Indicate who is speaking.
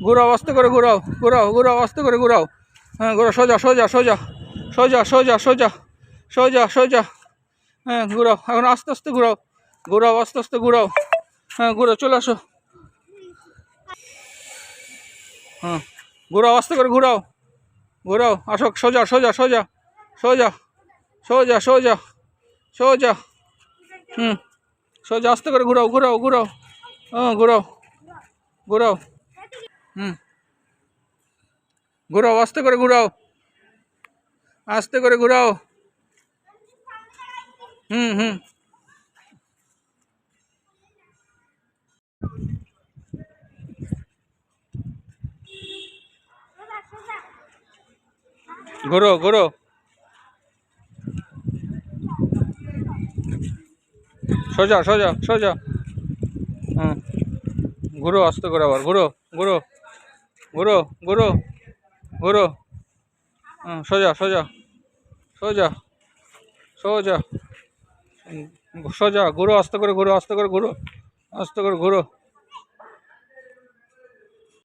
Speaker 1: ঘুরাও, আস্তে করে ঘুরাও, ঘুরাও ঘুরাও, আস্তে করে ঘুরাও। হ্যাঁ ঘুরাও, সোজা সোজা সোজা সোজা সোজা সোজা সোজা সোজা। হ্যাঁ ঘুরাও, এখন আস্তে আস্তে ঘুরাও, ঘুরাও আস্তে আস্তে ঘুরাও। হ্যাঁ ঘুরাও, চলে আসো। হ্যাঁ ঘুরাও, আস্তে করে ঘুরাও, ঘুরাও, আসো, সোজা সোজা সোজা সোজা সোজা সোজা সোজা। সোজা, আস্তে করে ঘুরাও, ঘুরাও ঘুরাও। হ্যাঁ ঘুরাও ঘুরাও। ঘুরাও, আস্তে করে ঘুরাও, আস্তে করে ঘুরাও। হুম। ঘুরো ঘুরো। সোজা সোজা সোজা। হুম। ঘুরো, আস্তে করে আবার ঘুরো, ঘুরো ঘুরো ঘুরো ঘুরো। সোজা সোজা সোজা সোজা সোজা। ঘুরো, আস্তে করে ঘুরো, আস্তে করে ঘুরো, আস্তে করে ঘুরো।